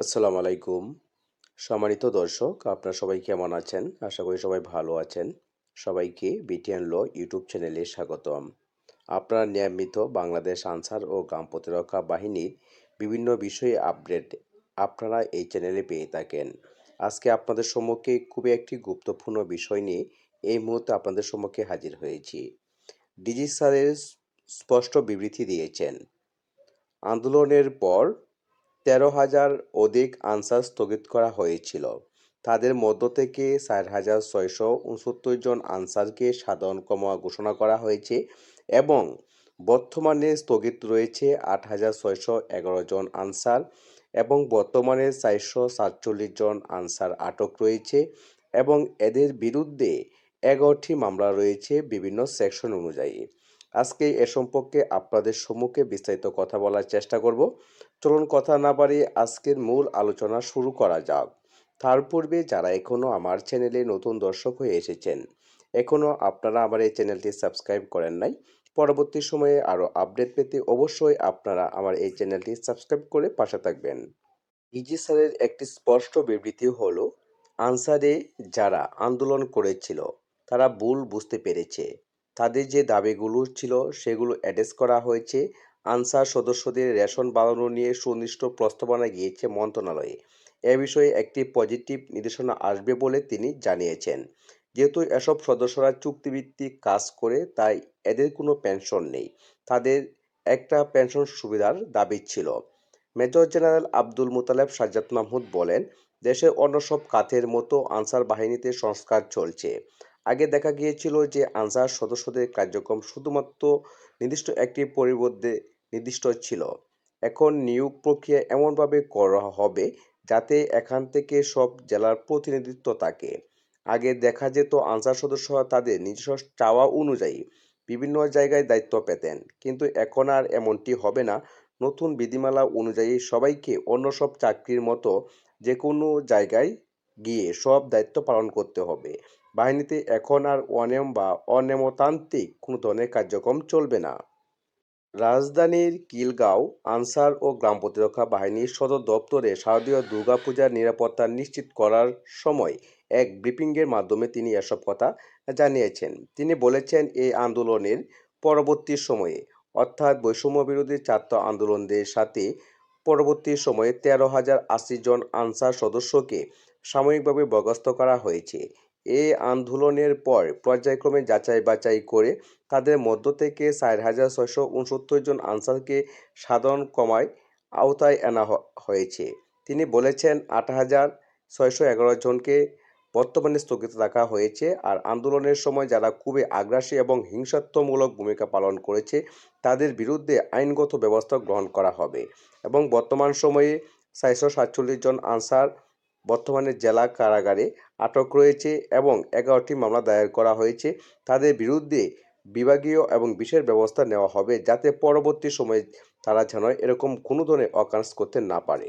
আসসালামু আলাইকুম। সম্মানিত দর্শক, আপনারা সবাই কেমন আছেন? আশা করি সবাই ভালো আছেন। সবাইকে বিটিএন ল ইউটিউব চ্যানেলে স্বাগতম। আপনারা নিয়মিত বাংলাদেশ আনসার ও গ্রাম প্রতিরক্ষা বাহিনীর বিভিন্ন বিষয়ে আপডেট আপনারা এই চ্যানেলে পেয়ে থাকেন। আজকে আপনাদের সম্মুখে খুবই একটি গুরুত্বপূর্ণ বিষয় নিয়ে এই মুহূর্তে আপনাদের সম্মুখে হাজির হয়েছি। ডিজি স্যারের স্পষ্ট বিবৃতি দিয়েছেন। আন্দোলনের পর ১৩,০০০ অধিক আনসার স্থগিত করা হয়েছিল। তাদের মধ্য থেকে ৪,৬৬৯ জন আনসারকে সাধারণ কমা ঘোষণা করা হয়েছে এবং বর্তমানে স্থগিত রয়েছে ৮,৬১১ জন আনসার এবং বর্তমানে ৪৪৭ জন আনসার আটক রয়েছে এবং এদের বিরুদ্ধে ১১টি মামলা রয়েছে বিভিন্ন সেকশন অনুযায়ী। আজকে এ সম্পর্কে আপনাদের সম্মুখে বিস্তারিত কথা বলার চেষ্টা করব। চলুন কথা না বাড়িয়ে আজকের মূল আলোচনা শুরু করা যাক। তার পূর্বে যারা এখনও আমার চ্যানেলে নতুন দর্শক হয়ে এসেছেন, এখনও আপনারা আমার এই চ্যানেলটি সাবস্ক্রাইব করেন নাই, পরবর্তী সময়ে আরও আপডেট পেতে অবশ্যই আপনারা আমার এই চ্যানেলটি সাবস্ক্রাইব করে পাশে থাকবেন। ইজি স্যারের একটি স্পষ্ট বিবৃতি হলো, আনসারে যারা আন্দোলন করেছিল তারা ভুল বুঝতে পেরেছে। তাদের যে দাবিগুলো ছিল সেগুলো অ্যাড্রেস করা হয়েছে। আনসার সদস্যদের রেশন বাড়ানো নিয়ে সুনির্দিষ্ট প্রস্তাবনা গিয়েছে মন্ত্রণালয়ে। এ বিষয়ে একটি পজিটিভ নির্দেশনা আসবে বলে তিনি জানিয়েছেন। যেহেতু এসব সদস্যরা চুক্তিভিত্তিক কাজ করে, তাই এদের কোনো পেনশন নেই। তাদের একটা পেনশন সুবিধার দাবি ছিল। মেজর জেনারেল আব্দুল মোতালেব সাজ্জাদ মাহমুদ বলেন, দেশের অন্য সব খাতের মতো আনসার বাহিনীতে সংস্কার চলছে। আগে দেখা গিয়েছিল যে আনসার সদস্যদের কার্যক্রম শুধুমাত্র নির্দিষ্ট একটি পরিবর্তে নির্দিষ্ট ছিল। এখন নিয়োগ প্রক্রিয়া এমনভাবে করা হবে যাতে এখান থেকে সব জেলার প্রতিনিধিত্ব থাকে। আগে দেখা যেত আনসার সদস্যরা তাদের নিজস্ব চাওয়া অনুযায়ী বিভিন্ন জায়গায় দায়িত্ব পেতেন, কিন্তু এখন আর এমনটি হবে না। নতুন বিধিমালা অনুযায়ী সবাইকে অন্য সব চাকরির মতো যে কোনো জায়গায় গিয়ে সব দায়িত্ব পালন করতে হবে। বাহিনীতে এখন আর অনিয়ম বা অনিয়মতান্ত্রিক কোনো ধরনের কার্যক্রম চলবে না। রাজধানীর খিলগাঁও আনসার ও গ্রাম প্রতিরক্ষা বাহিনীর সদর দপ্তরে শারদীয় দুর্গাপূজার নিরাপত্তা নিশ্চিত করার সময় এক ব্রিফিংয়ের মাধ্যমে তিনি এসব কথা জানিয়েছেন। তিনি বলেছেন, এই আন্দোলনের পরবর্তী সময়ে অর্থাৎ বৈষম্য বিরোধী ছাত্র আন্দোলনদের সাথে পরবর্তী সময়ে ১৩,০৮০ জন আনসার সদস্যকে সাময়িকভাবে বরখাস্ত করা হয়েছে। এই আন্দোলনের পর পর্যায়ক্রমে যাচাই বাছাই করে তাদের মধ্য থেকে ৪,৬৬৯ জন আনসারকে সাধারণ কমায় আওতায় আনা হয়েছে। তিনি বলেছেন, ৮,৬১১ জনকে বর্তমানে স্থগিত রাখা হয়েছে। আর আন্দোলনের সময় যারা খুবই আগ্রাসী এবং হিংসাত্মমূলক ভূমিকা পালন করেছে তাদের বিরুদ্ধে আইনগত ব্যবস্থা গ্রহণ করা হবে এবং বর্তমান সময়ে ৪৪৭ জন আনসার বর্তমানে জেলা কারাগারে আটক রয়েছে এবং ১১টি মামলা দায়ের করা হয়েছে। তাদের বিরুদ্ধে বিভাগীয় এবং বিশেষ ব্যবস্থা নেওয়া হবে যাতে পরবর্তী সময়ে তারা যেন এরকম কোনো ধরনের অকাজ করতে না পারে।